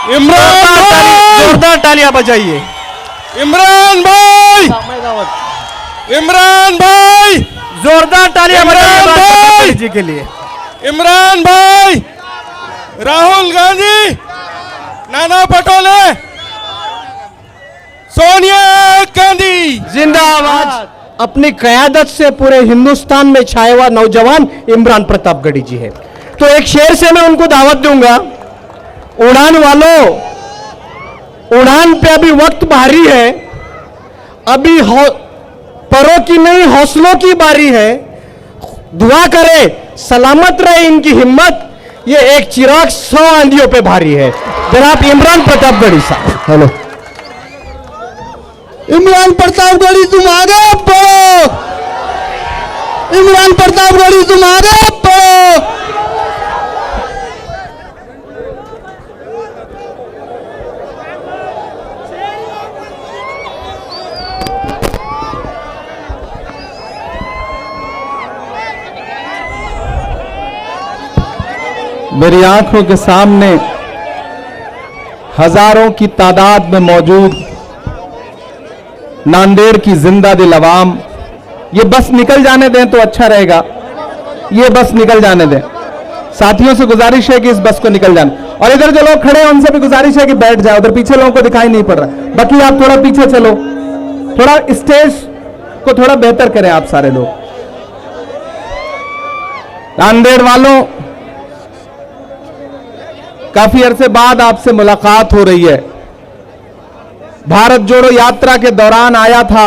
इमरान भाई, जोरदार तालियां बजाइए। इमरान भाई, इमरान भाई, जोरदार तालियां बजाइए जी के लिए। इमरान भाई, राहुल गांधी, नाना पटोले, सोनिया गांधी जिंदाबाद। अपनी कयादत से पूरे हिंदुस्तान में छाया हुआ नौजवान इमरान प्रतापगढ़ी जी है। तो एक शेर से मैं उनको दावत दूंगा, उड़ान वालों, उड़ान पे अभी वक्त भारी है, अभी परों की नहीं हौसलों की बारी है। दुआ करें सलामत रहे इनकी हिम्मत, ये एक चिराग 100 आंधियों पे भारी है। जनाब इमरान प्रतापगढ़ी साहब। हेलो इमरान प्रतापगढ़ी, तुम आगे बढ़ो। इमरान प्रतापगढ़ी, तुम आगे बढ़ो। मेरी आंखों के सामने हजारों की तादाद में मौजूद नांदेड़ की जिंदा दिल अवाम, ये बस निकल जाने दें तो अच्छा रहेगा, ये बस निकल जाने दें। साथियों से गुजारिश है कि इस बस को निकल जाने, और इधर जो लोग खड़े हैं उनसे भी गुजारिश है कि बैठ जाए, उधर पीछे लोगों को दिखाई नहीं पड़ रहा। बाकी आप थोड़ा पीछे चलो, थोड़ा स्टेज को थोड़ा बेहतर करें आप सारे लोग। नांदेड़ वालों, काफी अरसे बाद आपसे मुलाकात हो रही है। भारत जोड़ो यात्रा के दौरान आया था,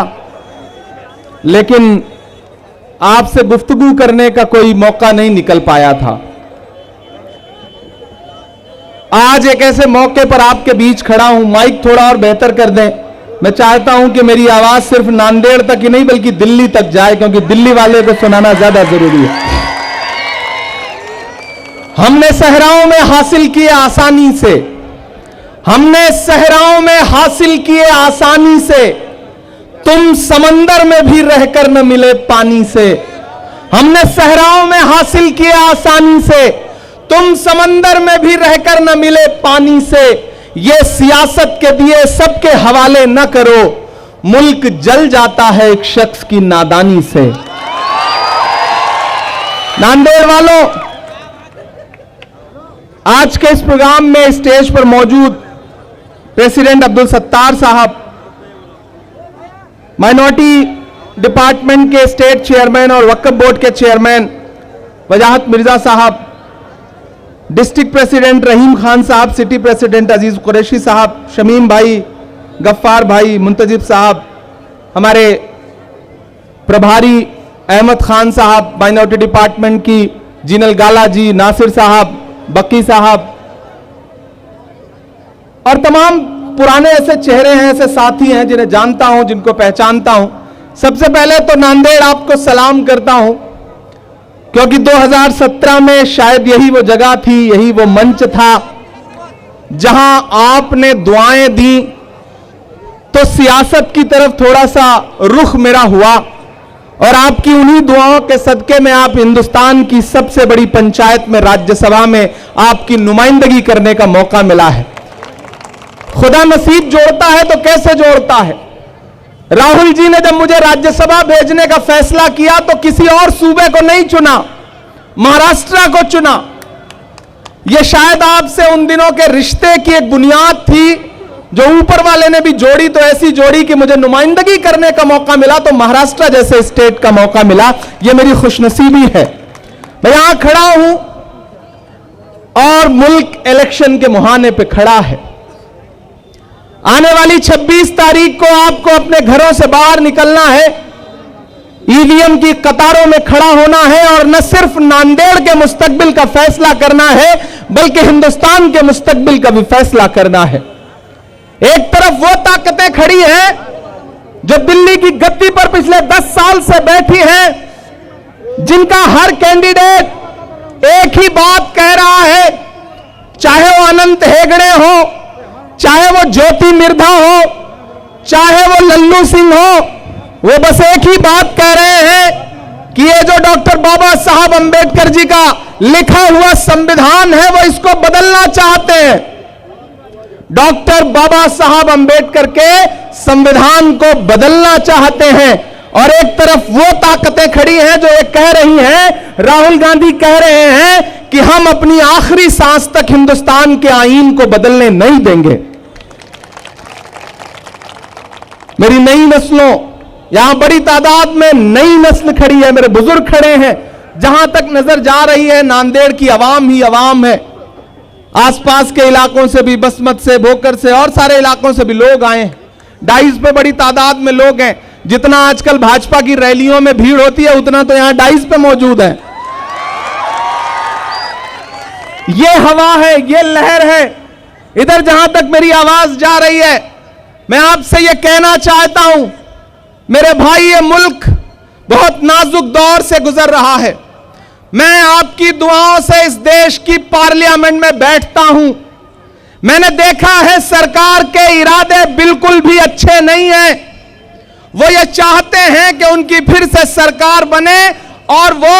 लेकिन आपसे गुफ्तगू करने का कोई मौका नहीं निकल पाया था। आज एक ऐसे मौके पर आपके बीच खड़ा हूं, माइक थोड़ा और बेहतर कर दें। मैं चाहता हूं कि मेरी आवाज सिर्फ नांदेड़ तक ही नहीं बल्कि दिल्ली तक जाए, क्योंकि दिल्ली वाले को सुनाना ज्यादा जरूरी है। हमने सहराओं में हासिल किए आसानी से, हमने सहराओं में हासिल किए आसानी से, तुम समंदर में भी रहकर न मिले पानी से। हमने सहराओं में हासिल किए आसानी से, तुम समंदर में भी रहकर न मिले पानी से। ये सियासत के दिए सबके हवाले न करो, मुल्क जल जाता है एक शख्स की नादानी से। नांदेड़ वालों, आज के इस प्रोग्राम में स्टेज पर मौजूद प्रेसिडेंट अब्दुल सत्तार साहब, माइनॉरिटी डिपार्टमेंट के स्टेट चेयरमैन और वक्फ बोर्ड के चेयरमैन वजाहत मिर्जा साहब, डिस्ट्रिक्ट प्रेसिडेंट रहीम खान साहब, सिटी प्रेसिडेंट अजीज कुरैशी साहब, शमीम भाई, गफ्फार भाई, मुंतजिब साहब, हमारे प्रभारी अहमद खान साहब माइनॉरिटी डिपार्टमेंट की, जीनल गाला जी, नासिर साहब, बक्की साहब, और तमाम पुराने ऐसे चेहरे हैं, ऐसे साथी हैं जिन्हें जानता हूं, जिनको पहचानता हूं। सबसे पहले तो नांदेड़ आपको सलाम करता हूं, क्योंकि 2017 में शायद यही वो जगह थी, यही वो मंच था जहां आपने दुआएं दी तो सियासत की तरफ थोड़ा सा रुख मेरा हुआ, और आपकी उन्हीं दुआओं के सदके में आप हिंदुस्तान की सबसे बड़ी पंचायत में, राज्यसभा में आपकी नुमाइंदगी करने का मौका मिला है। खुदा नसीब जोड़ता है तो कैसे जोड़ता है। राहुल जी ने जब मुझे राज्यसभा भेजने का फैसला किया तो किसी और सूबे को नहीं चुना, महाराष्ट्र को चुना। यह शायद आपसे उन दिनों के रिश्ते की एक बुनियाद थी जो ऊपर वाले ने भी जोड़ी, तो ऐसी जोड़ी कि मुझे नुमाइंदगी करने का मौका मिला, तो महाराष्ट्र जैसे स्टेट का मौका मिला। यह मेरी खुशनसीबी है। मैं यहां खड़ा हूं और मुल्क इलेक्शन के मुहाने पे खड़ा है। आने वाली 26 तारीख को आपको अपने घरों से बाहर निकलना है, ईवीएम की कतारों में खड़ा होना है, और न सिर्फ नांदेड़ के मुस्तकबिल का फैसला करना है बल्कि हिंदुस्तान के मुस्तकबिल का भी फैसला करना है। एक तरफ वो ताकतें खड़ी हैं जो दिल्ली की गद्दी पर पिछले 10 साल से बैठी हैं, जिनका हर कैंडिडेट एक ही बात कह रहा है, चाहे वो अनंत हेगड़े हो, चाहे वो ज्योति मिर्धा हो, चाहे वो लल्लू सिंह हो, वो बस एक ही बात कह रहे हैं कि ये जो डॉक्टर बाबा साहब अंबेडकर जी का लिखा हुआ संविधान है वो इसको बदलना चाहते हैं। डॉक्टर बाबा साहब अंबेडकर के संविधान को बदलना चाहते हैं, और एक तरफ वो ताकतें खड़ी हैं जो ये कह रही हैं, राहुल गांधी कह रहे हैं कि हम अपनी आखिरी सांस तक हिंदुस्तान के आईन को बदलने नहीं देंगे। मेरी नई नस्लों, यहां बड़ी तादाद में नई नस्ल खड़ी है, मेरे बुजुर्ग खड़े हैं। जहां तक नजर जा रही है नांदेड़ की आवाम ही आवाम है। आसपास के इलाकों से भी, बसमत से, भोकर से और सारे इलाकों से भी लोग आए हैं। डाइस पे बड़ी तादाद में लोग हैं। जितना आजकल भाजपा की रैलियों में भीड़ होती है उतना तो यहां डाइस पे मौजूद है। ये हवा है, ये लहर है। इधर जहां तक मेरी आवाज जा रही है, मैं आपसे यह कहना चाहता हूं, मेरे भाई, ये मुल्क बहुत नाजुक दौर से गुजर रहा है। मैं आपकी दुआओं से इस देश की पार्लियामेंट में बैठता हूं। मैंने देखा है सरकार के इरादे बिल्कुल भी अच्छे नहीं हैं। वो ये चाहते हैं कि उनकी फिर से सरकार बने और वो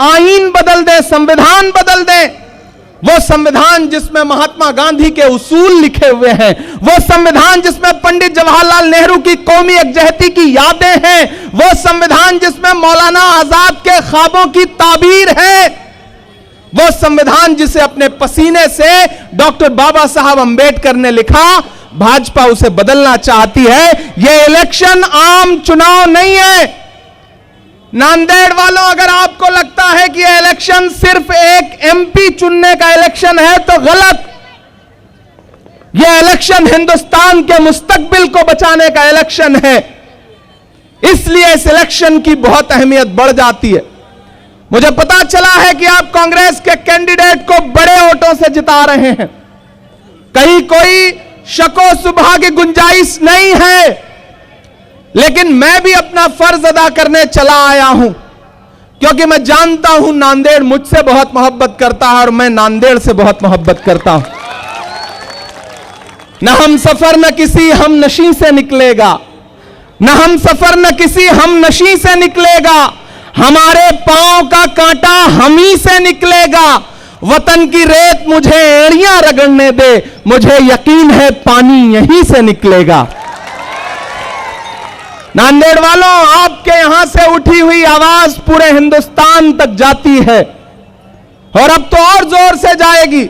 आईन बदल दे, संविधान बदल दे। वो संविधान जिसमें महात्मा गांधी के उसूल लिखे हुए हैं, वो संविधान जिसमें पंडित जवाहरलाल नेहरू की कौमी एकजहती की यादें हैं, वो संविधान जिसमें मौलाना आजाद के ख्वाबों की ताबीर है, वो संविधान जिसे अपने पसीने से डॉक्टर बाबा साहब अंबेडकर ने लिखा, भाजपा उसे बदलना चाहती है। यह इलेक्शन आम चुनाव नहीं है। नांदेड़ वालों, अगर आपको लगता है कि यह इलेक्शन सिर्फ एक एमपी चुनने का इलेक्शन है तो गलत। यह इलेक्शन हिंदुस्तान के मुस्तकबिल को बचाने का इलेक्शन है। इसलिए इस इलेक्शन की बहुत अहमियत बढ़ जाती है। मुझे पता चला है कि आप कांग्रेस के कैंडिडेट को बड़े वोटों से जिता रहे हैं। कहीं कोई शको सुबह की गुंजाइश नहीं है, लेकिन मैं भी अपना फर्ज अदा करने चला आया हूं, क्योंकि मैं जानता हूं नांदेड़ मुझसे बहुत मोहब्बत करता है और मैं नांदेड़ से बहुत मोहब्बत करता हूं। न हम सफर न किसी हम नशी से निकलेगा, न हम सफर न किसी हम नशी से निकलेगा, हमारे पांव का कांटा हम ही से निकलेगा। वतन की रेत मुझे एड़ियां रगड़ने दे, मुझे यकीन है पानी यहीं से निकलेगा। नांदेड़ वालों, आपके यहां से उठी हुई आवाज पूरे हिंदुस्तान तक जाती है, और अब तो और जोर से जाएगी,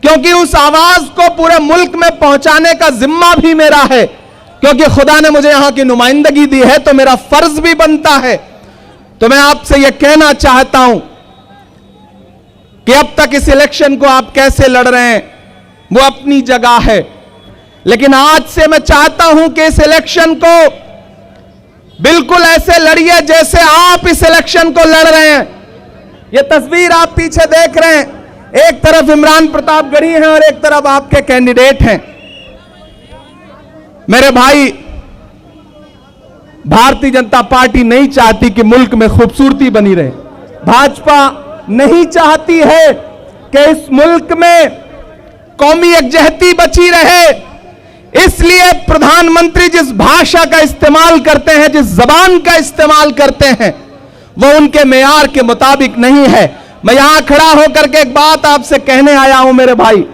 क्योंकि उस आवाज को पूरे मुल्क में पहुंचाने का जिम्मा भी मेरा है। क्योंकि खुदा ने मुझे यहां की नुमाइंदगी दी है तो मेरा फर्ज भी बनता है। तो मैं आपसे यह कहना चाहता हूं कि अब तक इस इलेक्शन को आप कैसे लड़ रहे हैं वो अपनी जगह है, लेकिन आज से मैं चाहता हूं कि इस इलेक्शन को बिल्कुल ऐसे लड़िए जैसे आप इस इलेक्शन को लड़ रहे हैं। यह तस्वीर आप पीछे देख रहे हैं, एक तरफ इमरान प्रतापगढ़ी हैं और एक तरफ आपके कैंडिडेट हैं। मेरे भाई, भारतीय जनता पार्टी नहीं चाहती कि मुल्क में खूबसूरती बनी रहे। भाजपा नहीं चाहती है कि इस मुल्क में कौमी एकजहती बची रहे। इसलिए प्रधानमंत्री जिस भाषा का इस्तेमाल करते हैं, जिस जबान का इस्तेमाल करते हैं, वो उनके मेयार के मुताबिक नहीं है। मैं यहां खड़ा होकर के एक बात आपसे कहने आया हूं मेरे भाई,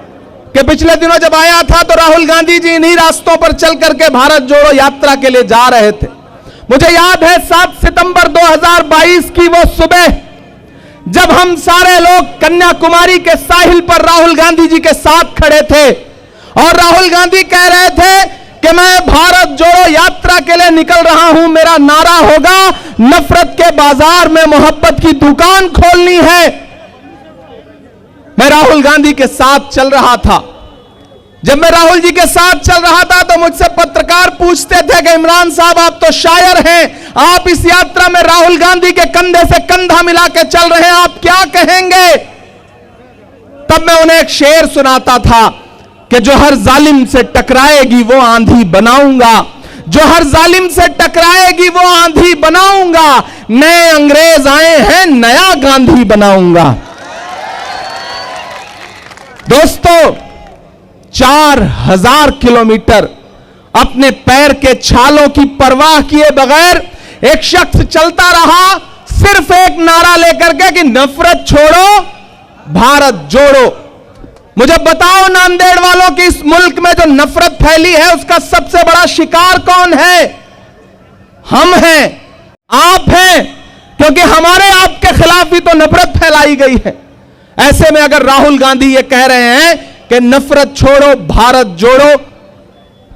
कि पिछले दिनों जब आया था तो राहुल गांधी जी इन्हीं रास्तों पर चल करके भारत जोड़ो यात्रा के लिए जा रहे थे। मुझे याद है 7 सितंबर 2022 की वो सुबह, जब हम सारे लोग कन्याकुमारी के साहिल पर राहुल गांधी जी के साथ खड़े थे और राहुल गांधी कह रहे थे कि मैं भारत जोड़ो यात्रा के लिए निकल रहा हूं, मेरा नारा होगा नफरत के बाजार में मोहब्बत की दुकान खोलनी है। मैं राहुल गांधी के साथ चल रहा था। जब मैं राहुल जी के साथ चल रहा था तो मुझसे पत्रकार पूछते थे कि इमरान साहब, आप तो शायर हैं, आप इस यात्रा में राहुल गांधी के कंधे से कंधा मिला के चल रहे हैं, आप क्या कहेंगे? तब मैं उन्हें एक शेर सुनाता था कि जो हर जालिम से टकराएगी वो आंधी बनाऊंगा, जो हर जालिम से टकराएगी वो आंधी बनाऊंगा, नए अंग्रेज आए हैं नया गांधी बनाऊंगा। दोस्तों, 4000 किलोमीटर अपने पैर के छालों की परवाह किए बगैर एक शख्स चलता रहा, सिर्फ एक नारा लेकर के कि नफरत छोड़ो भारत जोड़ो। मुझे बताओ नांदेड़ वालों की इस मुल्क में जो नफरत फैली है उसका सबसे बड़ा शिकार कौन है? हम हैं, आप हैं, क्योंकि हमारे आपके खिलाफ ही तो नफरत फैलाई गई है। ऐसे में अगर राहुल गांधी ये कह रहे हैं कि नफरत छोड़ो भारत जोड़ो,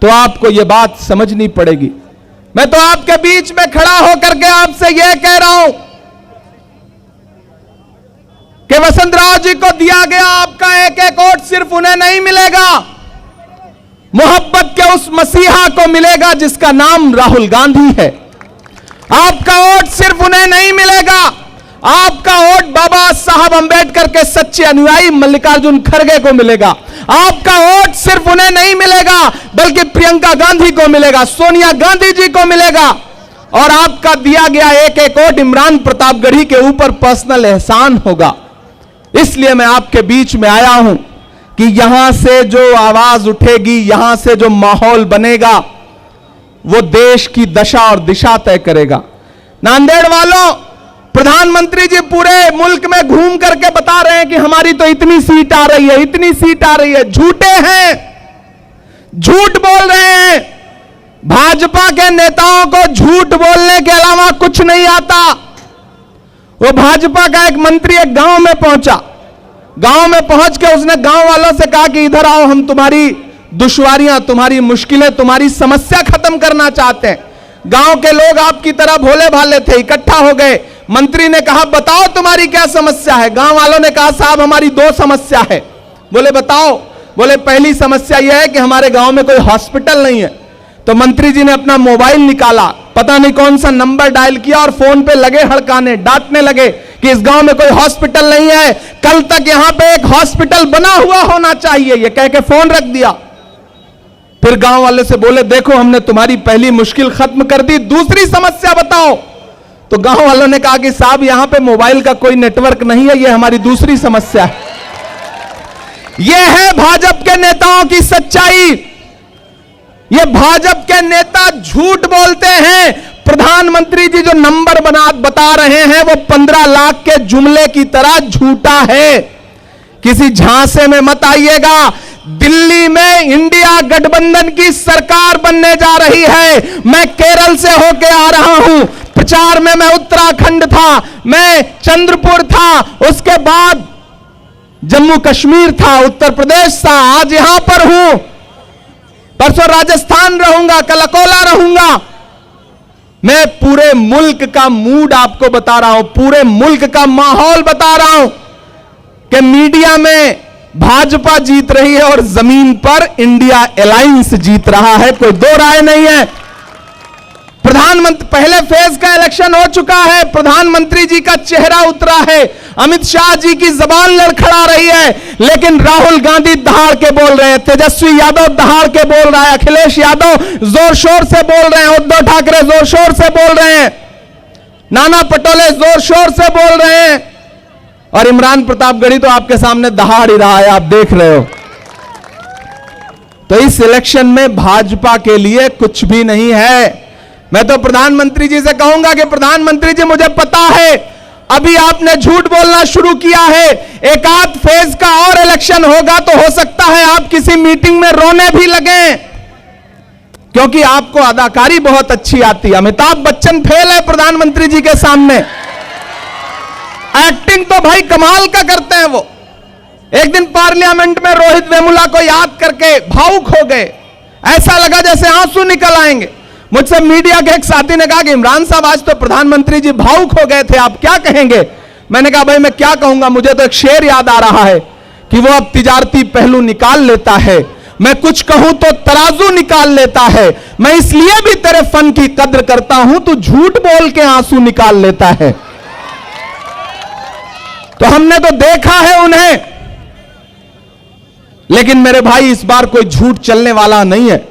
तो आपको यह बात समझनी पड़ेगी। मैं तो आपके बीच में खड़ा होकर के आपसे यह कह रहा हूं कि वसंतराव जी को दिया गया आपका एक एक वोट सिर्फ उन्हें नहीं मिलेगा, मोहब्बत के उस मसीहा को मिलेगा जिसका नाम राहुल गांधी है। आपका वोट सिर्फ उन्हें नहीं मिलेगा, आपका वोट बाबा साहब अंबेडकर के सच्चे अनुयायी मल्लिकार्जुन खड़गे को मिलेगा। आपका वोट सिर्फ उन्हें नहीं मिलेगा बल्कि प्रियंका गांधी को मिलेगा, सोनिया गांधी जी को मिलेगा। और आपका दिया गया एक एक वोट इमरान प्रतापगढ़ी के ऊपर पर्सनल एहसान होगा। इसलिए मैं आपके बीच में आया हूं कि यहां से जो आवाज उठेगी, यहां से जो माहौल बनेगा, वो देश की दशा और दिशा तय करेगा। नांदेड़ वालों, प्रधानमंत्री जी पूरे मुल्क में घूम करके बता रहे हैं कि हमारी तो इतनी सीट आ रही है, इतनी सीट आ रही है। झूठे हैं, झूठ बोल रहे हैं। भाजपा के नेताओं को झूठ बोलने के अलावा कुछ नहीं आता। वो भाजपा का एक मंत्री एक गांव में पहुंचा, गांव में पहुंच के उसने गांव वालों से कहा कि इधर आओ, हम तुम्हारी दुश्वारियां, तुम्हारी मुश्किलें, तुम्हारी समस्या खत्म करना चाहते हैं। गांव के लोग आपकी तरह भोले भाले थे, इकट्ठा हो गए। मंत्री ने कहा बताओ तुम्हारी क्या समस्या है? गांव वालों ने कहा साहब हमारी दो समस्या है। बोले बताओ? बोले पहली समस्या यह है कि हमारे गांव में कोई हॉस्पिटल नहीं है। तो मंत्री जी ने अपना मोबाइल निकाला, पता नहीं कौन सा नंबर डायल किया और फोन पे लगे हड़काने, डांटने लगे कि इस गांव में कोई हॉस्पिटल नहीं है, कल तक यहां पे एक हॉस्पिटल बना हुआ होना चाहिए, ये कह के फोन रख दिया। फिर गांव वाले से बोले देखो हमने तुम्हारी पहली मुश्किल खत्म कर दी, दूसरी समस्या बताओ। तो गांव वालों ने कहा कि साहब यहां पे मोबाइल का कोई नेटवर्क नहीं है, ये हमारी दूसरी समस्या है। यह है भाजपा के नेताओं की सच्चाई। ये भाजपा के नेता झूठ बोलते हैं। प्रधानमंत्री जी जो नंबर बता रहे हैं वो 15 लाख के जुमले की तरह झूठा है। किसी झांसे में मत आइएगा। दिल्ली में इंडिया गठबंधन की सरकार बनने जा रही है। मैं केरल से होके आ रहा हूं, प्रचार में मैं उत्तराखंड था, मैं चंद्रपुर था, उसके बाद जम्मू कश्मीर था, उत्तर प्रदेश था, आज यहां पर हूं, परसों राजस्थान रहूंगा, कल अकोला रहूंगा। मैं पूरे मुल्क का मूड आपको बता रहा हूं, पूरे मुल्क का माहौल बता रहा हूं कि मीडिया में भाजपा जीत रही है और जमीन पर इंडिया अलायंस जीत रहा है, कोई दो राय नहीं है। प्रधानमंत्री पहले फेज का इलेक्शन हो चुका है, प्रधानमंत्री जी का चेहरा उतरा है, अमित शाह जी की जबान लड़खड़ा रही है, लेकिन राहुल गांधी दहाड़ के बोल रहे हैं, तेजस्वी यादव दहाड़ के बोल रहा है, अखिलेश यादव जोर शोर से बोल रहे हैं, उद्धव ठाकरे जोर शोर से बोल रहे हैं, नाना पटोले जोर शोर से बोल रहे हैं, और इमरान प्रतापगढ़ी तो आपके सामने दहाड़ ही रहा है, आप देख रहे हो। तो इस इलेक्शन में भाजपा के लिए कुछ भी नहीं है। मैं तो प्रधानमंत्री जी से कहूंगा कि प्रधानमंत्री जी मुझे पता है अभी आपने झूठ बोलना शुरू किया है, एक आध फेज का और इलेक्शन होगा तो हो सकता है आप किसी मीटिंग में रोने भी लगे, क्योंकि आपको अदाकारी बहुत अच्छी आती है। अमिताभ बच्चन फेल है प्रधानमंत्री जी के सामने, एक्टिंग तो भाई कमाल का करते हैं वो। एक दिन पार्लियामेंट में रोहित वेमुला को याद करके भावुक हो गए, ऐसा लगा जैसे आंसू निकल आएंगे। मुझसे मीडिया के एक साथी ने कहा कि इमरान साहब आज तो प्रधानमंत्री जी भावुक हो गए थे, आप क्या कहेंगे? मैंने कहा भाई मैं क्या कहूंगा, मुझे तो एक शेर याद आ रहा है कि वो अब तिजारती पहलू निकाल लेता है, मैं कुछ कहूं तो तराजू निकाल लेता है, मैं इसलिए भी तेरे फन की कद्र करता हूं, तू झूठ बोल के आंसू निकाल लेता है। तो हमने तो देखा है उन्हें, लेकिन मेरे भाई इस बार कोई झूठ चलने वाला नहीं है।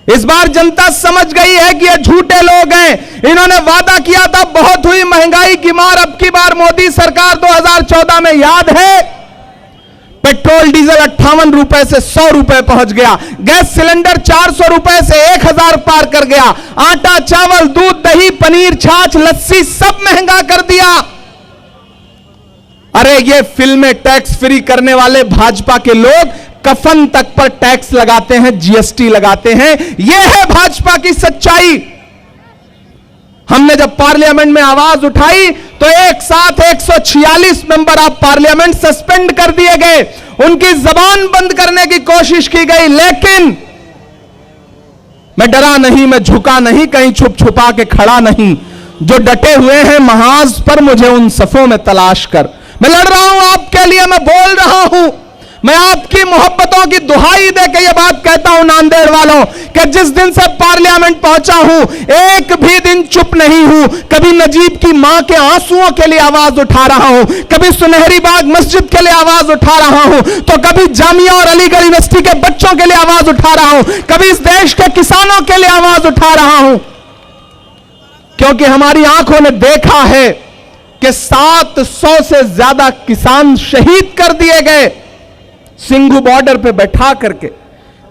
इस बार जनता समझ गई है कि ये झूठे लोग हैं। इन्होंने वादा किया था बहुत हुई महंगाई की मार, अब की बार मोदी सरकार 2014 में याद है पेट्रोल डीजल 58 रुपए से 100 रुपए पहुंच गया, गैस सिलेंडर 400 रुपए से 1000 पार कर गया, आटा चावल दूध दही पनीर छाछ लस्सी सब महंगा कर दिया। अरे ये फिल्में टैक्स फ्री करने वाले भाजपा के लोग कफन तक पर टैक्स लगाते हैं, जीएसटी लगाते हैं। यह है भाजपा की सच्चाई। हमने जब पार्लियामेंट में आवाज उठाई तो एक साथ 146 मेंबर ऑफ पार्लियामेंट सस्पेंड कर दिए गए, उनकी जबान बंद करने की कोशिश की गई। लेकिन मैं डरा नहीं, मैं झुका नहीं, कहीं छुप छुपा के खड़ा नहीं। जो डटे हुए हैं महाज पर, मुझे उन सफों में तलाश कर। मैं लड़ रहा हूं आपके लिए, मैं बोल रहा हूं। मैं आपकी मोहब्बतों की दुहाई देकर यह बात कहता हूं नांदेड़ वालों कि जिस दिन से पार्लियामेंट पहुंचा हूं, एक भी दिन चुप नहीं हूं। कभी नजीब की मां के आंसुओं के लिए आवाज उठा रहा हूं, कभी सुनहरी बाग मस्जिद के लिए आवाज उठा रहा हूं, तो कभी जामिया और अलीगढ़ यूनिवर्सिटी के बच्चों के लिए आवाज उठा रहा हूं, कभी इस देश के किसानों के लिए आवाज उठा रहा हूं। क्योंकि हमारी आंखों ने देखा है कि 700 से ज्यादा किसान शहीद कर दिए गए सिंघू बॉर्डर पे बैठा करके।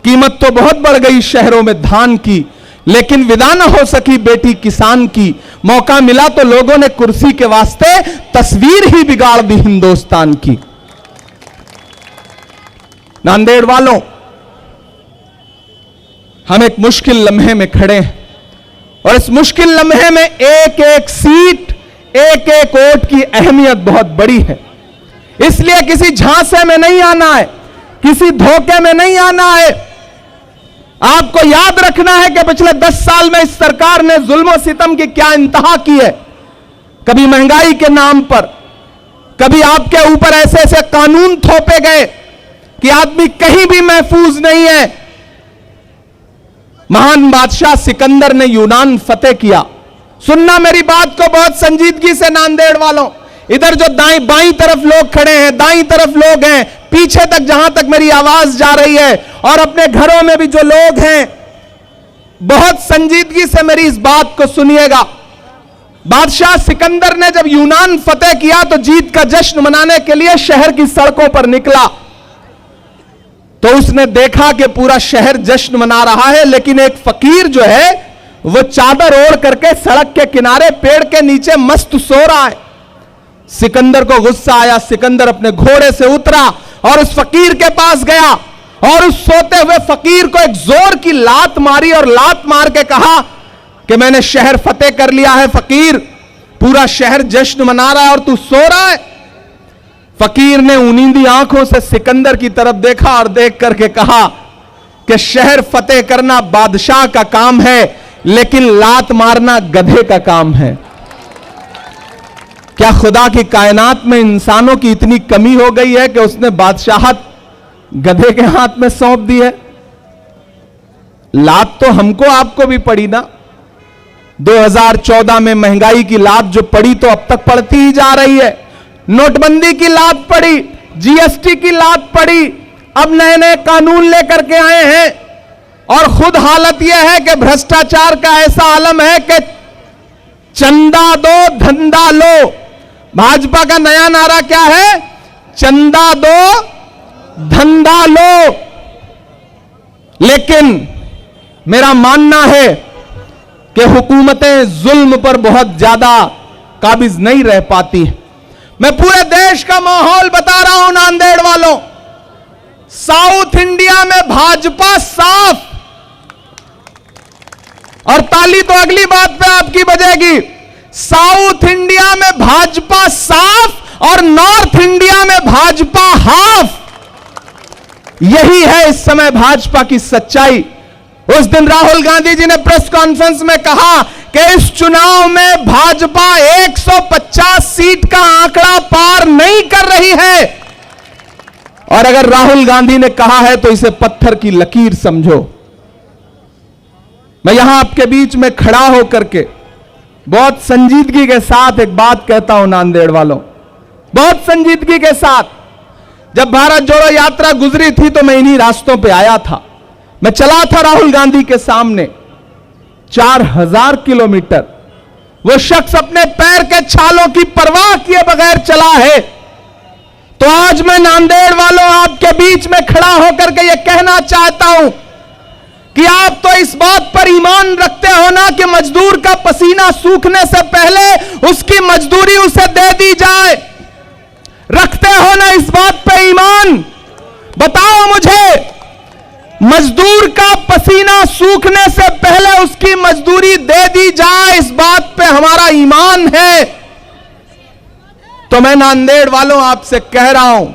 कीमत तो बहुत बढ़ गई शहरों में धान की, लेकिन विदा न हो सकी बेटी किसान की। मौका मिला तो लोगों ने कुर्सी के वास्ते तस्वीर ही बिगाड़ दी हिंदुस्तान की। नांदेड़ वालों, हम एक मुश्किल लम्हे में खड़े हैं और इस मुश्किल लम्हे में एक एक सीट, एक एक वोट की अहमियत बहुत बड़ी है। इसलिए किसी झांसे में नहीं आना है, किसी धोखे में नहीं आना है। आपको याद रखना है कि पिछले 10 साल में इस सरकार ने जुल्म सितम की क्या इंतहा की है। कभी महंगाई के नाम पर, कभी आपके ऊपर ऐसे ऐसे कानून थोपे गए कि आदमी कहीं भी महफूज नहीं है। महान बादशाह सिकंदर ने यूनान फतेह किया। सुनना मेरी बात को बहुत संजीदगी से नांदेड़ वालों। इधर जो दाएं बाईं तरफ लोग खड़े हैं, दाईं तरफ लोग हैं, पीछे तक जहां तक मेरी आवाज जा रही है, और अपने घरों में भी जो लोग हैं, बहुत संजीदगी से मेरी इस बात को सुनिएगा। बादशाह सिकंदर ने जब यूनान फतेह किया तो जीत का जश्न मनाने के लिए शहर की सड़कों पर निकला। तो उसने देखा कि पूरा शहर जश्न मना रहा है, लेकिन एक फकीर जो है वो चादर ओढ़ करके सड़क के किनारे पेड़ के नीचे मस्त सो रहा है। सिकंदर को गुस्सा आया। सिकंदर अपने घोड़े से उतरा और उस फकीर के पास गया और उस सोते हुए फकीर को एक जोर की लात मारी और लात मार के कहा कि मैंने शहर फतेह कर लिया है फकीर, पूरा शहर जश्न मना रहा है और तू सो रहा है। फकीर ने उनींदी आंखों से सिकंदर की तरफ देखा और देख करके कहा कि शहर फतेह करना बादशाह का काम है, लेकिन लात मारना गधे का काम है। क्या खुदा की कायनात में इंसानों की इतनी कमी हो गई है कि उसने बादशाहत गधे के हाथ में सौंप दी है? लात तो हमको आपको भी पड़ी ना। 2014 में महंगाई की लात जो पड़ी तो अब तक पड़ती ही जा रही है। नोटबंदी की लात पड़ी, जीएसटी की लात पड़ी, अब नए नए कानून लेकर के आए हैं और खुद हालत यह है कि भ्रष्टाचार का ऐसा आलम है कि चंदा दो धंधा लो। भाजपा का नया नारा क्या है? चंदा दो धंधा लो। लेकिन मेरा मानना है कि हुकूमतें जुल्म पर बहुत ज्यादा काबिज नहीं रह पाती। मैं पूरे देश का माहौल बता रहा हूं नांदेड़ वालों। साउथ इंडिया में भाजपा साफ, और ताली तो अगली बात पे आपकी बजेगी। साउथ इंडिया में भाजपा साफ और नॉर्थ इंडिया में भाजपा हाफ। यही है इस समय भाजपा की सच्चाई। उस दिन राहुल गांधी जी ने प्रेस कॉन्फ्रेंस में कहा कि इस चुनाव में भाजपा 150 सीट का आंकड़ा पार नहीं कर रही है, और अगर राहुल गांधी ने कहा है तो इसे पत्थर की लकीर समझो। मैं यहां आपके बीच में खड़ा होकर के बहुत संजीदगी के साथ एक बात कहता हूं नांदेड़ वालों, बहुत संजीदगी के साथ। जब भारत जोड़ो यात्रा गुजरी थी तो मैं इन्हीं रास्तों पे आया था। मैं चला था राहुल गांधी के सामने 4000 किलोमीटर। वो शख्स अपने पैर के छालों की परवाह किए बगैर चला है। तो आज मैं नांदेड़ वालों आपके बीच में खड़ा होकर के यह कहना चाहता हूं कि आप तो इस बात पर ईमान रखते हो ना कि मजदूर का पसीना सूखने से पहले उसकी मजदूरी उसे दे दी जाए। रखते हो ना इस बात पे ईमान? बताओ मुझे, मजदूर का पसीना सूखने से पहले उसकी मजदूरी दे दी जाए, इस बात पे हमारा ईमान है। तो मैं नांदेड़ वालों आपसे कह रहा हूं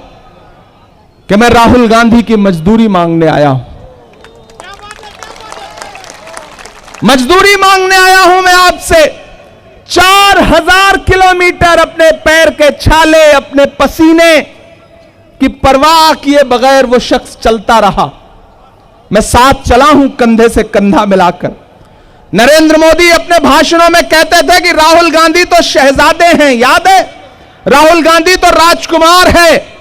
कि मैं राहुल गांधी की मजदूरी मांगने आया हूं, मजदूरी मांगने आया हूं मैं आपसे। 4000 किलोमीटर अपने पैर के छाले, अपने पसीने की परवाह किए बगैर वो शख्स चलता रहा। मैं साथ चला हूं कंधे से कंधा मिलाकर। नरेंद्र मोदी अपने भाषणों में कहते थे कि राहुल गांधी तो शहजादे हैं, याद है? राहुल गांधी तो राजकुमार है।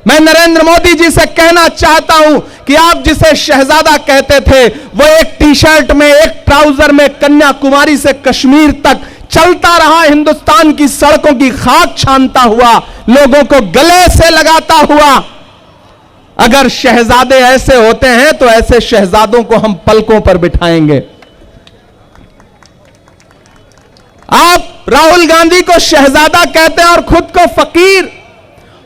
मैं नरेंद्र मोदी जी से कहना चाहता हूं कि आप जिसे शहजादा कहते थे, वो एक टी शर्ट में, एक ट्राउजर में कन्याकुमारी से कश्मीर तक चलता रहा, हिंदुस्तान की सड़कों की खाक छानता हुआ, लोगों को गले से लगाता हुआ। अगर शहजादे ऐसे होते हैं तो ऐसे शहजादों को हम पलकों पर बिठाएंगे। आप राहुल गांधी को शहजादा कहते हैं और खुद को फकीर।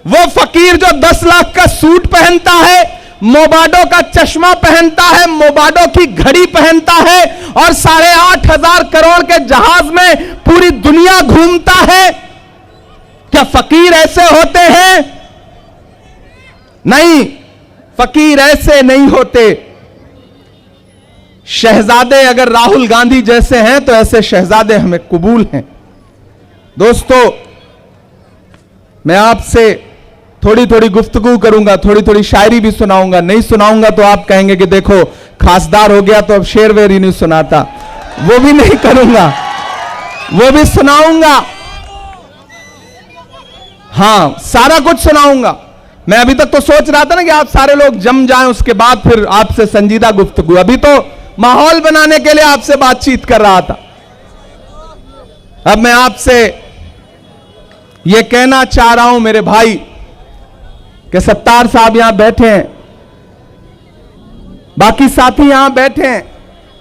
वो फकीर जो 10 लाख का सूट पहनता है, मोबाडो का चश्मा पहनता है, मोबाडो की घड़ी पहनता है और 8,500 करोड़ के जहाज में पूरी दुनिया घूमता है। क्या फकीर ऐसे होते हैं? नहीं, फकीर ऐसे नहीं होते। शहजादे अगर राहुल गांधी जैसे हैं तो ऐसे शहजादे हमें कबूल हैं। दोस्तों, मैं आपसे थोड़ी थोड़ी गुफ्तगू करूंगा, थोड़ी थोड़ी शायरी भी सुनाऊंगा। नहीं सुनाऊंगा तो आप कहेंगे कि देखो खासदार हो गया तो अब शेर वेर ही नहीं सुनाता। वो भी नहीं करूंगा, वो भी सुनाऊंगा। हां, सारा कुछ सुनाऊंगा। मैं अभी तक तो सोच रहा था ना कि आप सारे लोग जम जाएं, उसके बाद फिर आपसे संजीदा गुफ्तगू। अभी तो माहौल बनाने के लिए आपसे बातचीत कर रहा था। अब मैं आपसे यह कहना चाह रहा हूं मेरे भाई कि सत्तार साहब यहां बैठे हैं, बाकी साथी यहां बैठे हैं।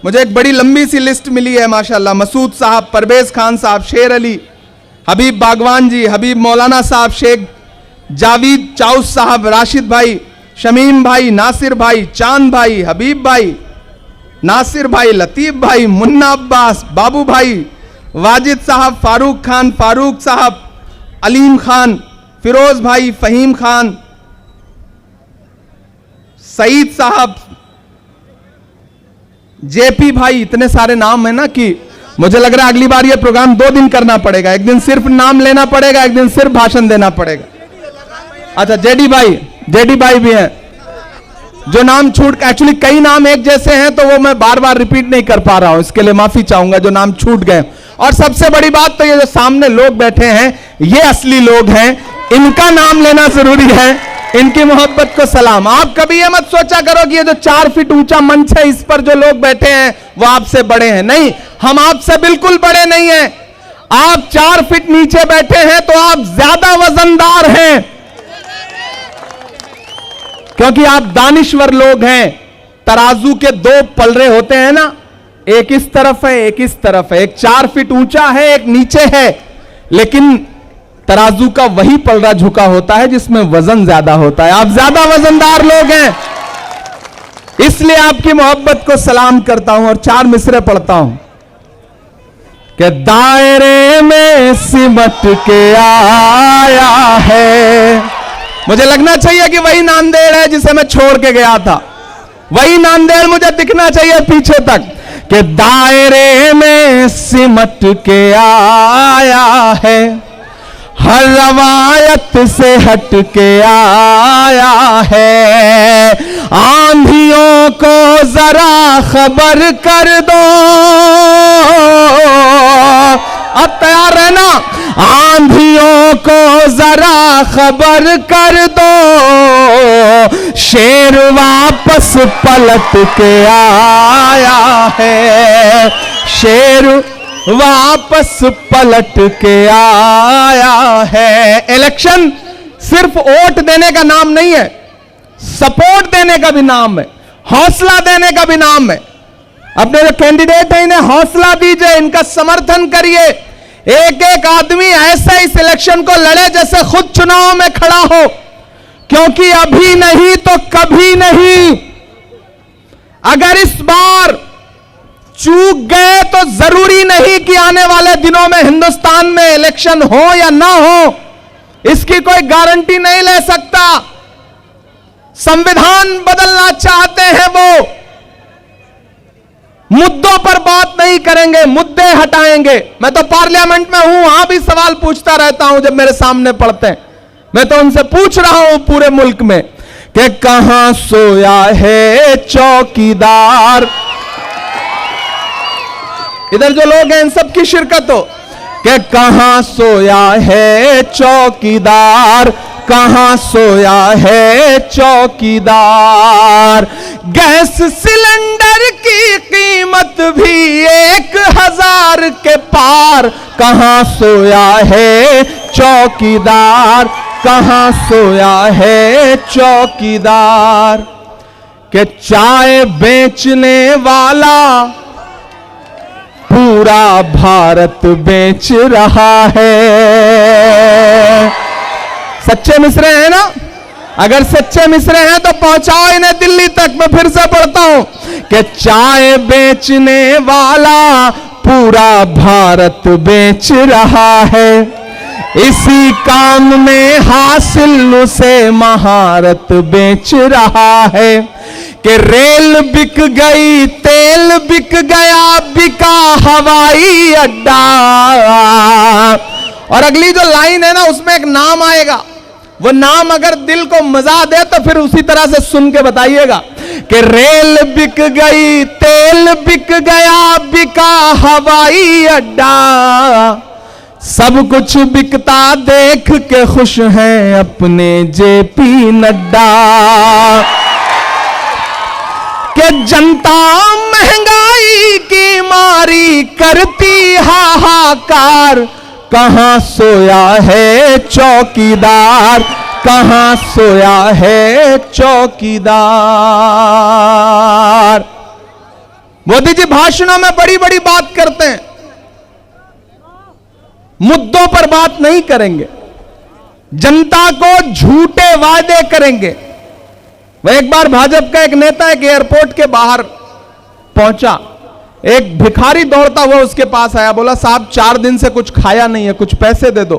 मुझे एक बड़ी लंबी सी लिस्ट मिली है माशाल्लाह। मसूद साहब, परवेज खान साहब, शेर अली, हबीब बागवान जी, हबीब मौलाना साहब, शेख जावीद चाउस साहब, राशिद भाई, शमीम भाई, नासिर भाई, चांद भाई, हबीब भाई, नासिर भाई, लतीफ भाई, मुन्ना अब्बास, बाबू भाई, वाजिद साहब, फारूक खान, फारूक साहब, अलीम खान, फिरोज भाई, फहीम खान, सईद साहब, जेपी भाई। इतने सारे नाम है ना कि मुझे लग रहा है अगली बार ये प्रोग्राम 2 दिन करना पड़ेगा। एक दिन सिर्फ नाम लेना पड़ेगा, एक दिन सिर्फ भाषण देना पड़ेगा। अच्छा, जेडी भाई भी हैं जो नाम छूट, एक्चुअली कई नाम एक जैसे हैं तो वो मैं बार बार रिपीट नहीं कर पा रहा हूं, इसके लिए माफी चाहूंगा जो नाम छूट गए। और सबसे बड़ी बात तो ये जो सामने लोग बैठे हैं, ये असली लोग हैं, इनका नाम लेना जरूरी है, इनकी मोहब्बत को सलाम। आप कभी ये मत सोचा करो कि ये जो 4 फीट ऊंचा मंच है, इस पर जो लोग बैठे हैं वो आपसे बड़े हैं। नहीं, हम आपसे बिल्कुल बड़े नहीं हैं। आप 4 फीट नीचे बैठे हैं तो आप ज्यादा वजनदार हैं, क्योंकि आप दानिश्वर लोग हैं। तराजू के 2 पलड़े होते हैं ना, एक इस तरफ है, एक इस तरफ है। एक 4 फीट ऊंचा है, एक नीचे है, लेकिन तराजू का वही पलड़ा झुका होता है जिसमें वजन ज्यादा होता है। आप ज्यादा वजनदार लोग हैं, इसलिए आपकी मोहब्बत को सलाम करता हूं और 4 मिसरे पढ़ता हूं कि दायरे में सिमट के आया है। मुझे लगना चाहिए कि वही नांदेड़ है जिसे मैं छोड़ के गया था, वही नांदेड़ मुझे दिखना चाहिए पीछे तक कि दायरे में सिमट के आया है, हर रवायत से हट के आया है। आंधियों को जरा खबर कर दो, अब तैयार रहना। आंधियों को जरा खबर कर दो, शेर वापस पलट के आया है, शेर वापस पलट के आया है। इलेक्शन सिर्फ वोट देने का नाम नहीं है, सपोर्ट देने का भी नाम है, हौसला देने का भी नाम है। अपने जो कैंडिडेट हैं इन्हें हौसला दीजिए, इनका समर्थन करिए, एक एक आदमी ऐसे इस इलेक्शन को लड़े जैसे खुद चुनाव में खड़ा हो, क्योंकि अभी नहीं तो कभी नहीं। अगर इस बार चूक गए तो जरूरी नहीं कि आने वाले दिनों में हिंदुस्तान में इलेक्शन हो या ना हो, इसकी कोई गारंटी नहीं ले सकता। संविधान बदलना चाहते हैं वो, मुद्दों पर बात नहीं करेंगे, मुद्दे हटाएंगे। मैं तो पार्लियामेंट में हूं, वहां भी सवाल पूछता रहता हूं जब मेरे सामने पड़ते हैं। मैं तो उनसे पूछ रहा हूं पूरे मुल्क में कि कहां सोया है चौकीदार। इधर जो लोग हैं इन सब की शिरकत हो कि कहां सोया है चौकीदार, कहां सोया है चौकीदार। गैस सिलेंडर की कीमत भी 1000 के पार, कहां सोया है चौकीदार, कहां सोया है चौकीदार। कि चाय बेचने वाला पूरा भारत बेच रहा है। सच्चे मिसरे हैं ना? अगर सच्चे मिसरे हैं तो पहुंचाओ इन्हें दिल्ली तक। मैं फिर से पढ़ता हूं कि चाय बेचने वाला पूरा भारत बेच रहा है, इसी काम में हासिल उसे महारत बेच रहा है। कि रेल बिक गई, तेल बिक गया, बिका हवाई अड्डा। और अगली जो लाइन है ना, उसमें एक नाम आएगा, वो नाम अगर दिल को मजा दे तो फिर उसी तरह से सुन के बताइएगा कि रेल बिक गई, तेल बिक गया, बिका हवाई अड्डा। सब कुछ बिकता देख के खुश हैं अपने जेपी नड्डा। कि जनता महंगाई की मारी करती हाहाकार, कहां सोया है चौकीदार, कहां सोया है चौकीदार। मोदी जी भाषणों में बड़ी बड़ी बात करते हैं, मुद्दों पर बात नहीं करेंगे, जनता को झूठे वादे करेंगे। वह एक बार भाजपा का एक नेता एक एयरपोर्ट के बाहर पहुंचा, एक भिखारी दौड़ता हुआ उसके पास आया, बोला साहब 4 दिन से कुछ खाया नहीं है, कुछ पैसे दे दो।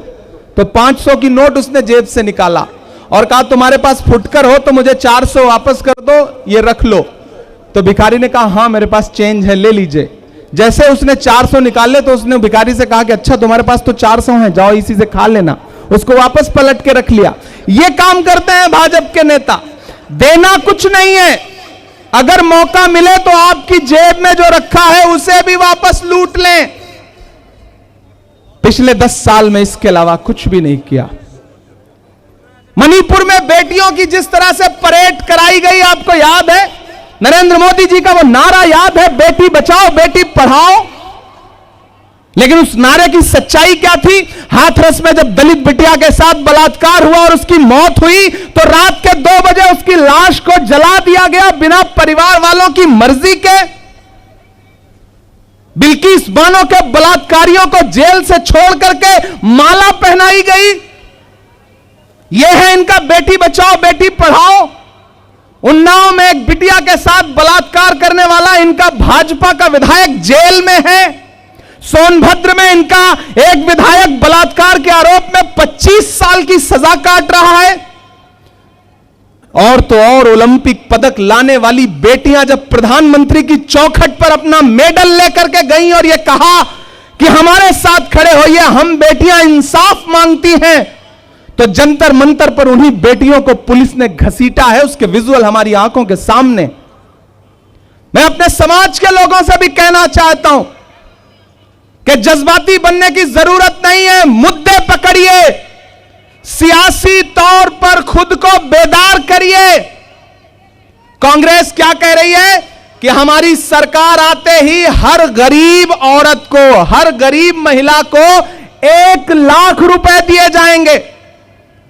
तो 500 की नोट उसने जेब से निकाला और कहा तुम्हारे पास फुटकर हो तो मुझे 400 वापस कर दो, ये रख लो। तो भिखारी ने कहा हाँ मेरे पास चेंज है, ले लीजिए। जैसे उसने 400 निकाले तो उसने भिखारी से कहा कि अच्छा तुम्हारे पास तो 400 है, जाओ इसी से खा लेना। उसको वापस पलट के रख लिया। ये काम करते हैं भाजपा के नेता। देना कुछ नहीं है, अगर मौका मिले तो आपकी जेब में जो रखा है उसे भी वापस लूट लें। पिछले 10 साल में इसके अलावा कुछ भी नहीं किया। मणिपुर में बेटियों की जिस तरह से परेड कराई गई, आपको याद है? नरेंद्र मोदी जी का वो नारा याद है, बेटी बचाओ बेटी पढ़ाओ। लेकिन उस नारे की सच्चाई क्या थी? हाथरस में जब दलित बिटिया के साथ बलात्कार हुआ और उसकी मौत हुई तो रात के 2 बजे उसकी लाश को जला दिया गया बिना परिवार वालों की मर्जी के। बिल्किस बानो के बलात्कारियों को जेल से छोड़ करके माला पहनाई गई। यह है इनका बेटी बचाओ बेटी पढ़ाओ। उन्नाव में एक बिटिया के साथ बलात्कार करने वाला इनका भाजपा का विधायक जेल में है। सोनभद्र में इनका एक विधायक बलात्कार के आरोप में 25 साल की सजा काट रहा है। और तो और ओलंपिक पदक लाने वाली बेटियां जब प्रधानमंत्री की चौखट पर अपना मेडल लेकर के गई और यह कहा कि हमारे साथ खड़े होइए, हम बेटियां इंसाफ मांगती हैं, तो जंतर मंतर पर उन्हीं बेटियों को पुलिस ने घसीटा है। उसके विजुअल हमारी आंखों के सामने। मैं अपने समाज के लोगों से भी कहना चाहता हूं कि जज्बाती बनने की जरूरत नहीं है, मुद्दे पकड़िए, सियासी तौर पर खुद को बेदार करिए। कांग्रेस क्या कह रही है कि हमारी सरकार आते ही हर गरीब औरत को, हर गरीब महिला को 1 लाख रुपए दिए जाएंगे।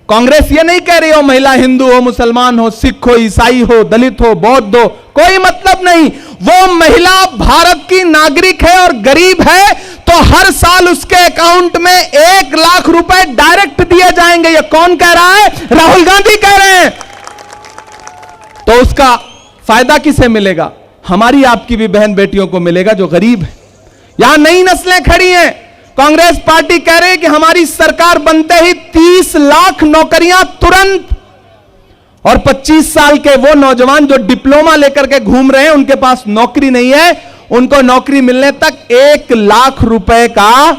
कांग्रेस ये नहीं कह रही हो महिला हिंदू हो, मुसलमान हो, सिख हो, ईसाई हो, दलित हो, बौद्ध हो, कोई मतलब नहीं। वो महिला भारत की नागरिक है और गरीब है तो तो हर साल उसके अकाउंट में 1 लाख रुपए डायरेक्ट दिए जाएंगे। ये कौन कह रहा है? राहुल गांधी कह रहे हैं। तो उसका फायदा किसे मिलेगा? हमारी आपकी भी बहन बेटियों को मिलेगा जो गरीब है। यहां नई नस्लें खड़ी हैं। कांग्रेस पार्टी कह रही है कि हमारी सरकार बनते ही 30 लाख नौकरियां तुरंत, और 25 साल के वो नौजवान जो डिप्लोमा लेकर के घूम रहे हैं, उनके पास नौकरी नहीं है, उनको नौकरी मिलने तक 1 लाख रुपए का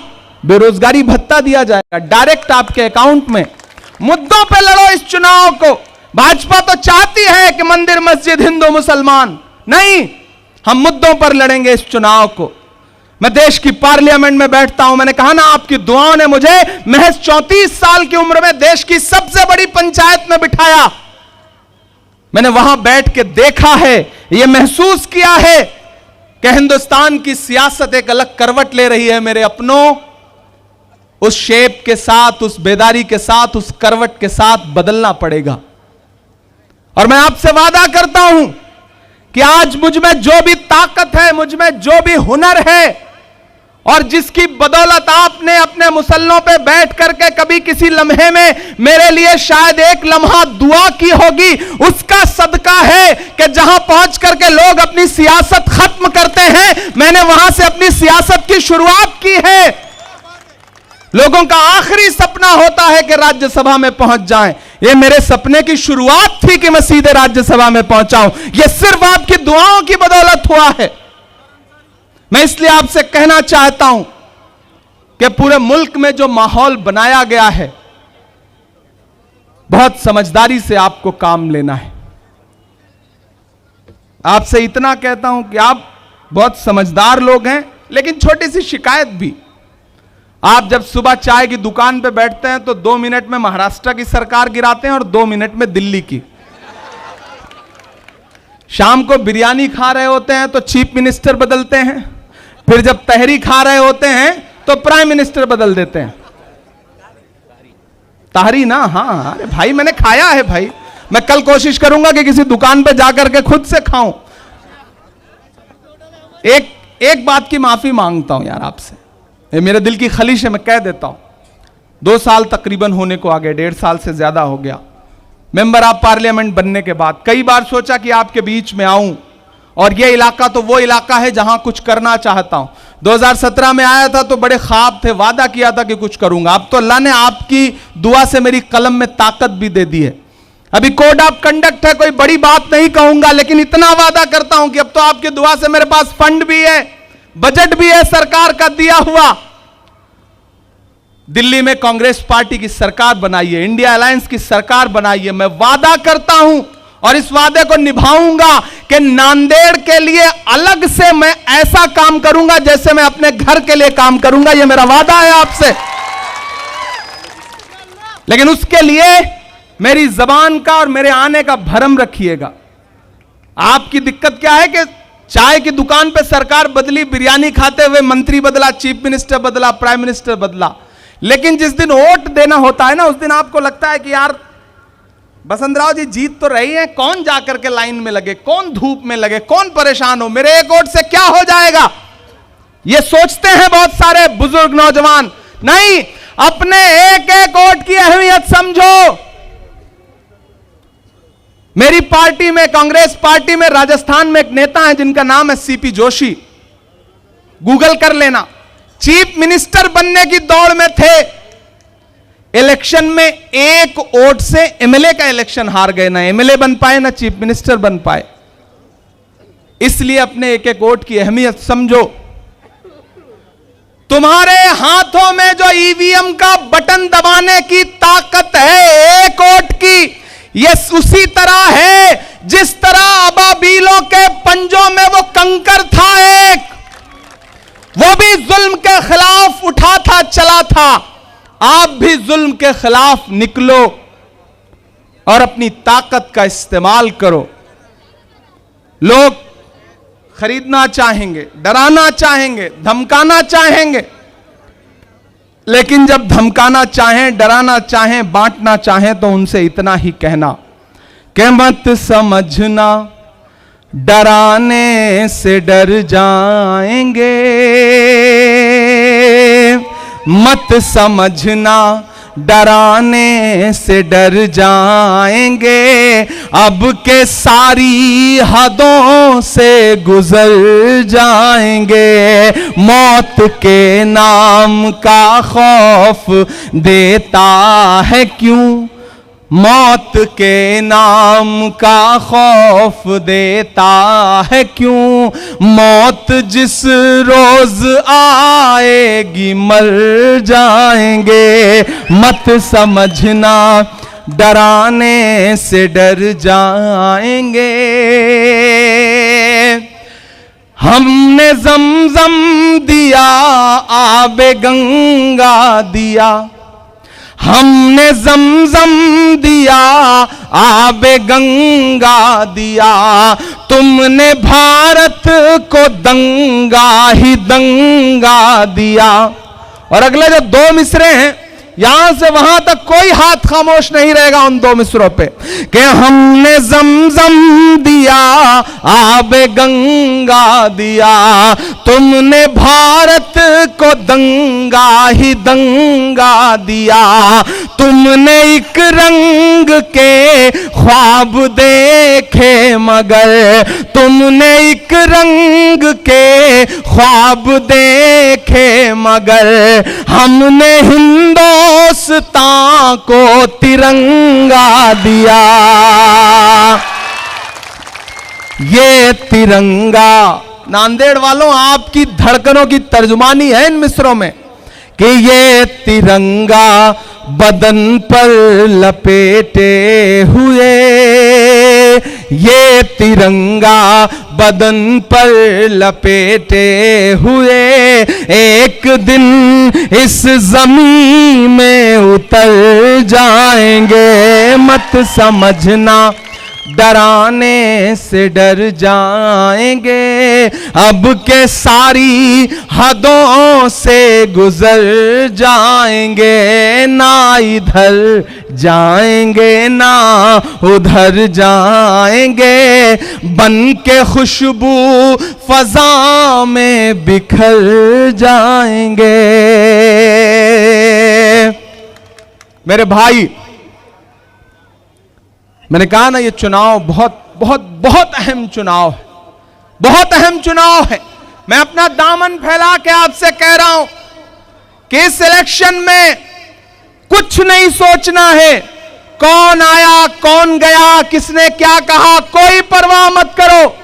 बेरोजगारी भत्ता दिया जाएगा डायरेक्ट आपके अकाउंट में। मुद्दों पे लड़ो इस चुनाव को। भाजपा तो चाहती है कि मंदिर मस्जिद हिंदू मुसलमान, नहीं, हम मुद्दों पर लड़ेंगे इस चुनाव को। मैं देश की पार्लियामेंट में बैठता हूं। मैंने कहा ना, आपकी दुआओं ने मुझे महज 34 साल की उम्र में देश की सबसे बड़ी पंचायत में बिठाया। मैंने वहां बैठ के देखा है, यह महसूस किया है कि हिंदुस्तान की सियासत एक अलग करवट ले रही है। मेरे अपनों, उस शेप के साथ, उस बेदारी के साथ, उस करवट के साथ बदलना पड़ेगा। और मैं आपसे वादा करता हूं कि आज मुझ में जो भी ताकत है, मुझ में जो भी हुनर है, और जिसकी बदौलत आपने अपने मुसल्लों पे बैठ करके कभी किसी लम्हे में मेरे लिए शायद एक लम्हा दुआ की होगी, उसका सदका है कि जहां पहुंच करके लोग अपनी सियासत खत्म करते हैं, मैंने वहां से अपनी सियासत की शुरुआत की है। लोगों का आखिरी सपना होता है कि राज्यसभा में पहुंच जाएं। यह मेरे सपने की शुरुआत थी कि मैं सीधे राज्यसभा में पहुंचाऊं। यह सिर्फ आपकी दुआओं की बदौलत हुआ है। मैं इसलिए आपसे कहना चाहता हूं कि पूरे मुल्क में जो माहौल बनाया गया है, बहुत समझदारी से आपको काम लेना है। आपसे इतना कहता हूं कि आप बहुत समझदार लोग हैं, लेकिन छोटी सी शिकायत भी, आप जब सुबह चाय की दुकान पे बैठते हैं तो 2 मिनट में महाराष्ट्र की सरकार गिराते हैं और 2 मिनट में दिल्ली की। शाम को बिरयानी खा रहे होते हैं तो चीफ मिनिस्टर बदलते हैं, फिर जब तहरी खा रहे होते हैं तो प्राइम मिनिस्टर बदल देते हैं। ताहरी ना, हाँ, अरे भाई मैंने खाया है भाई, मैं कल कोशिश करूंगा कि किसी दुकान पे जाकर के खुद से खाऊं। एक बात की माफी मांगता हूं यार आपसे, ये मेरे दिल की खलिश है, मैं कह देता हूं। 2 साल तकरीबन होने को आ गए, 1.5 साल से ज्यादा हो गया मेंबर ऑफ पार्लियामेंट बनने के बाद। कई बार सोचा कि आपके बीच में आऊं, और यह इलाका तो वो इलाका है जहां कुछ करना चाहता हूं। 2017 में आया था तो बड़े ख्वाब थे, वादा किया था कि कुछ करूंगा। अब तो अल्लाह ने आपकी दुआ से मेरी कलम में ताकत भी दे दी है। अभी कोड ऑफ कंडक्ट है, कोई बड़ी बात नहीं कहूंगा, लेकिन इतना वादा करता हूं कि अब तो आपकी दुआ से मेरे पास फंड भी है, बजट भी है सरकार का दिया हुआ। दिल्ली में कांग्रेस पार्टी की सरकार बनाई है, इंडिया अलायंस की सरकार बनाई है। मैं वादा करता हूं और इस वादे को निभाऊंगा कि नांदेड़ के लिए अलग से मैं ऐसा काम करूंगा जैसे मैं अपने घर के लिए काम करूंगा। यह मेरा वादा है आपसे। लेकिन उसके लिए मेरी जबान का और मेरे आने का भरम रखिएगा। आपकी दिक्कत क्या है कि चाय की दुकान पे सरकार बदली, बिरयानी खाते हुए मंत्री बदला, चीफ मिनिस्टर बदला, प्राइम मिनिस्टर बदला, लेकिन जिस दिन वोट देना होता है ना, उस दिन आपको लगता है कि यार बसंत राव जी जीत तो रही है, कौन जाकर के लाइन में लगे, कौन धूप में लगे, कौन परेशान हो, मेरे एक वोट से क्या हो जाएगा, ये सोचते हैं बहुत सारे बुजुर्ग नौजवान। नहीं, अपने एक एक वोट की अहमियत समझो। मेरी पार्टी में, कांग्रेस पार्टी में, राजस्थान में एक नेता है जिनका नाम है सीपी जोशी, गूगल कर लेना। चीफ मिनिस्टर बनने की दौड़ में थे, इलेक्शन में एक वोट से एमएलए का इलेक्शन हार गए, ना एमएलए बन पाए ना चीफ मिनिस्टर बन पाए। इसलिए अपने एक एक वोट की अहमियत समझो। तुम्हारे हाथों में जो ईवीएम का बटन दबाने की ताकत है एक वोट की, यह उसी तरह है जिस तरह अबाबीलों के पंजों में वो कंकर था एक, वो भी जुल्म के खिलाफ उठा था, चला था। आप भी जुल्म के खिलाफ निकलो और अपनी ताकत का इस्तेमाल करो। लोग खरीदना चाहेंगे, डराना चाहेंगे, धमकाना चाहेंगे, लेकिन जब धमकाना चाहें, डराना चाहें, बांटना चाहें, तो उनसे इतना ही कहना कि मत समझना डराने से डर जाएंगे, मत समझना डराने से डर जाएंगे, अब के सारी हदों से गुजर जाएंगे, मौत के नाम का खौफ देता है क्यों, मौत के नाम का खौफ देता है क्यों, मौत जिस रोज आएगी मर जाएंगे, मत समझना डराने से डर जाएंगे। हमने ज़मज़म दिया, आबे गंगा दिया, हमने ज़मज़म दिया, आबे गंगा दिया, तुमने भारत को दंगा ही दंगा दिया। और अगले जो दो मिसरे हैं, यहां से वहां तक कोई हाथ खामोश नहीं रहेगा उन दो मिसरों पे, कि हमने ज़मज़म दिया, आबे गंगा दिया, तुमने भारत को दंगा ही दंगा दिया, तुमने एक रंग के ख्वाब देखे मगर, तुमने एक रंग के ख्वाब देखे मगर, हमने हिंदुस्तान को तिरंगा दिया। ये तिरंगा, नांदेड़ वालों आपकी धड़कनों की तर्जुमानी है इन मिसरों में, कि ये तिरंगा बदन पर लपेटे हुए, ये तिरंगा बदन पर लपेटे हुए, एक दिन इस जमीन में उतर जाएंगे, मत समझना डराने से डर जाएंगे, अब के सारी हदों से गुजर जाएंगे, ना इधर जाएंगे ना उधर जाएंगे, बन के खुशबू फजा में बिखर जाएंगे। मेरे भाई, मैंने कहा ना, ये चुनाव बहुत बहुत बहुत अहम चुनाव है, बहुत अहम चुनाव है। मैं अपना दामन फैला के आपसे कह रहा हूं कि इस इलेक्शन में कुछ नहीं सोचना है, कौन आया कौन गया, किसने क्या कहा, कोई परवाह मत करो।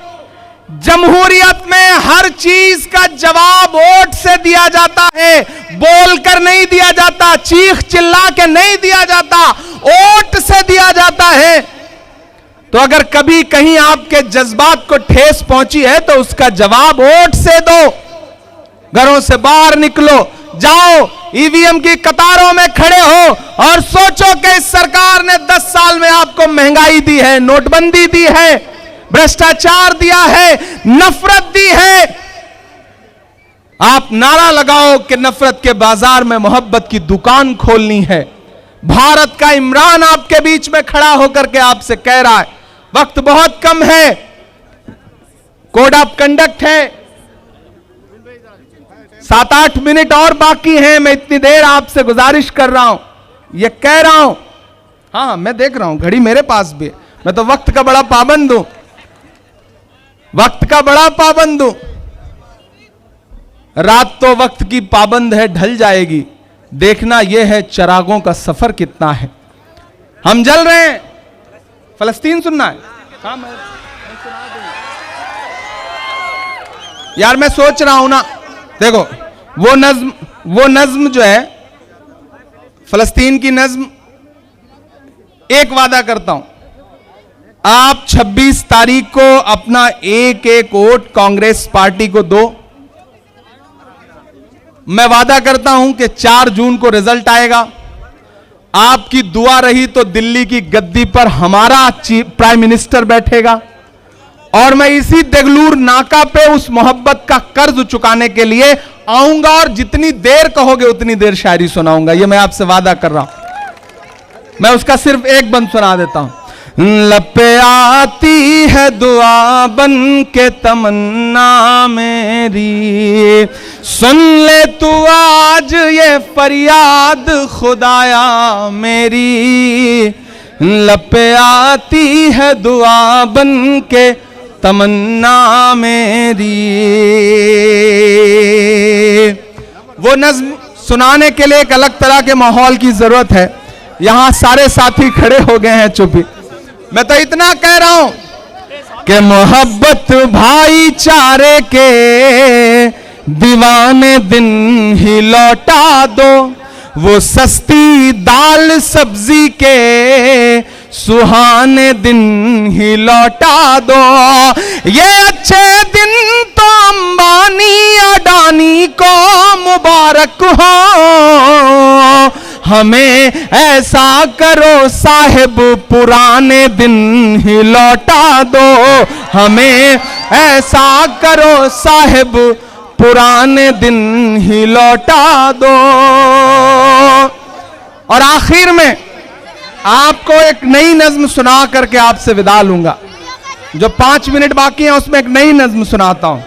जमहूरियत में हर चीज का जवाब वोट से दिया जाता है, बोलकर नहीं दिया जाता, चीख चिल्ला के नहीं दिया जाता, वोट से दिया जाता है। तो अगर कभी कहीं आपके जज्बात को ठेस पहुंची है तो उसका जवाब वोट से दो। घरों से बाहर निकलो, जाओ ईवीएम की कतारों में खड़े हो और सोचो कि इस सरकार ने 10 साल में आपको महंगाई दी है, नोटबंदी दी है, भ्रष्टाचार दिया है, नफरत दी है। आप नारा लगाओ कि नफरत के बाजार में मोहब्बत की दुकान खोलनी है। भारत का इमरान आपके बीच में खड़ा होकर के आपसे कह रहा है, वक्त बहुत कम है, कोड ऑफ कंडक्ट है, 7-8 मिनट और बाकी हैं। मैं इतनी देर आपसे गुजारिश कर रहा हूं, ये कह रहा हूं, हाँ मैं देख रहा हूं, घड़ी मेरे पास भी, मैं तो वक्त का बड़ा पाबंद हूं, वक्त का बड़ा पाबंद हूं। रात तो वक्त की पाबंद है, ढल जाएगी, देखना यह है चिरागों का सफर कितना है। हम जल रहे हैं, फलस्तीन सुनना है? हाँ मैं सुना दूंगा। यार मैं सोच रहा हूं ना, देखो वो नज्म जो है फलस्तीन की नज्म, एक वादा करता हूं, आप 26 तारीख को अपना एक एक वोट कांग्रेस पार्टी को दो। मैं वादा करता हूं कि 4 जून को रिजल्ट आएगा, आपकी दुआ रही तो दिल्ली की गद्दी पर हमारा प्राइम मिनिस्टर बैठेगा, और मैं इसी देगलूर नाका पे उस मोहब्बत का कर्ज चुकाने के लिए आऊंगा, और जितनी देर कहोगे उतनी देर शायरी सुनाऊंगा, ये मैं आपसे वादा कर रहा हूं। मैं उसका सिर्फ एक बंद सुना देता हूं। लब पे आती है दुआ बन के तमन्ना मेरी, सुन ले तू आज ये फरियाद खुदाया मेरी, लब पे आती है दुआ बन के तमन्ना मेरी। वो नज्म सुनाने के लिए एक अलग तरह के माहौल की जरूरत है। यहां सारे साथी खड़े हो गए हैं चुप्पी। मैं तो इतना कह रहा हूं कि मोहब्बत भाईचारे के दीवाने दिन ही लौटा दो, वो सस्ती दाल सब्जी के सुहाने दिन ही लौटा दो। ये अच्छे दिन तो अंबानी अडानी को मुबारक हो, हमें ऐसा करो साहिब पुराने दिन ही लौटा दो, हमें ऐसा करो साहिब पुराने दिन ही लौटा दो। और आखिर में आपको एक नई नज्म सुना करके आपसे विदा लूंगा। जो 5 मिनट बाकी हैं उसमें एक नई नज्म सुनाता हूं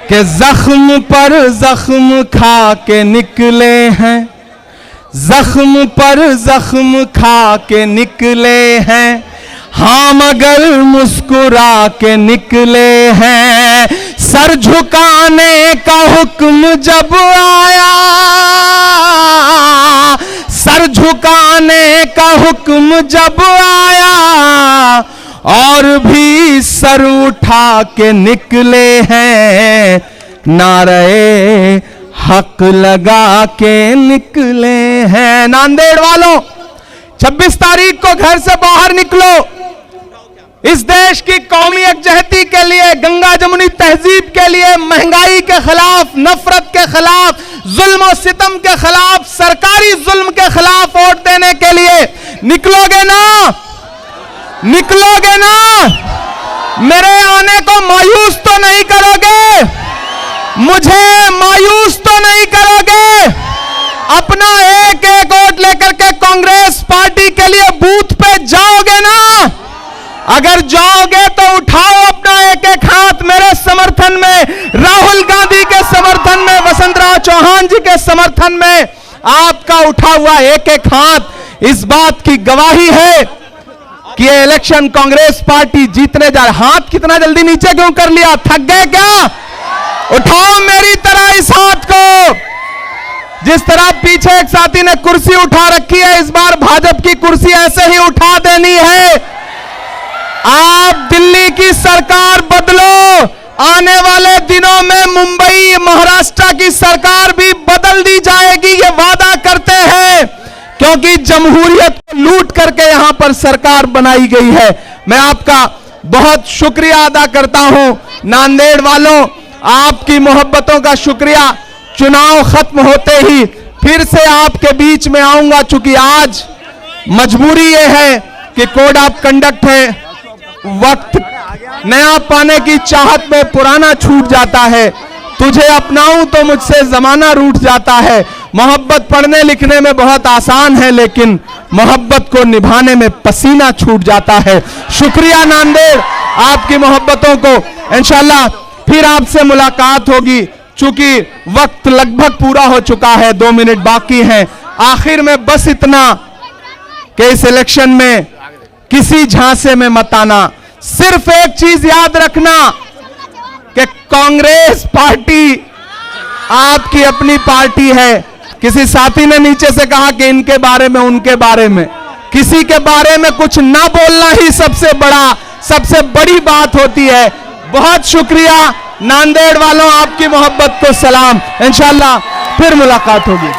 कि जख्म पर जख्म खा के निकले हैं, जख्म पर जख्म खा के निकले हैं, हाँ मगर मुस्कुरा के निकले हैं। सर झुकाने का हुक्म जब आया, सर झुकाने का हुक्म जब आया, और भी सर उठा के निकले हैं, नारे हक लगा के निकले हैं। नांदेड़ वालों, 26 तारीख को घर से बाहर निकलो। इस देश की कौमी यकजहती के लिए, गंगा जमुनी तहजीब के लिए, महंगाई के खिलाफ, नफरत के खिलाफ, जुल्म और सितम के खिलाफ, सरकारी जुल्म के खिलाफ वोट देने के लिए निकलोगे ना? निकलोगे ना? मेरे आने को मायूस तो नहीं करोगे? मुझे मायूस तो नहीं करोगे? अपना एक एक वोट लेकर के कांग्रेस पार्टी के लिए बूथ पे जाओगे ना? अगर जाओगे तो उठाओ अपना एक एक हाथ मेरे समर्थन में, राहुल गांधी के समर्थन में, वसंतराव चौहान जी के समर्थन में। आपका उठा हुआ एक एक हाथ इस बात की गवाही है कि ये इलेक्शन कांग्रेस पार्टी जीतने जा रही। हाथ कितना जल्दी नीचे क्यों कर लिया? थक गए क्या? उठाओ मेरी तरह इस हाथ को। जिस तरह पीछे एक साथी ने कुर्सी उठा रखी है, इस बार भाजपा की कुर्सी ऐसे ही उठा देनी है। आप दिल्ली की सरकार बदलो, आने वाले दिनों में मुंबई महाराष्ट्र की सरकार भी बदल दी जाएगी, ये वादा करते हैं, क्योंकि जमहूरियत को लूट करके यहां पर सरकार बनाई गई है। मैं आपका बहुत शुक्रिया अदा करता हूं। नांदेड़ वालों, आपकी मोहब्बतों का शुक्रिया। चुनाव खत्म होते ही फिर से आपके बीच में आऊंगा, चूंकि आज मजबूरी यह है कि कोड ऑफ कंडक्ट है, वक्त नया पाने की चाहत में पुराना छूट जाता है। तुझे अपनाऊं तो मुझसे जमाना रूठ जाता है। मोहब्बत पढ़ने लिखने में बहुत आसान है, लेकिन मोहब्बत को निभाने में पसीना छूट जाता है। शुक्रिया नांदेड़, आपकी मोहब्बतों को। इंशाल्लाह फिर आपसे मुलाकात होगी। चूंकि वक्त लगभग पूरा हो चुका है, 2 मिनट बाकी हैं। आखिर में बस इतना कि इस इलेक्शन में किसी झांसे में मत आना। सिर्फ एक चीज याद रखना कि कांग्रेस पार्टी आपकी अपनी पार्टी है। किसी साथी ने नीचे से कहा कि इनके बारे में, उनके बारे में, किसी के बारे में कुछ ना बोलना ही सबसे बड़ी बात होती है। बहुत शुक्रिया नांदेड़ वालों, आपकी मोहब्बत को सलाम। इंशाल्लाह फिर मुलाकात होगी।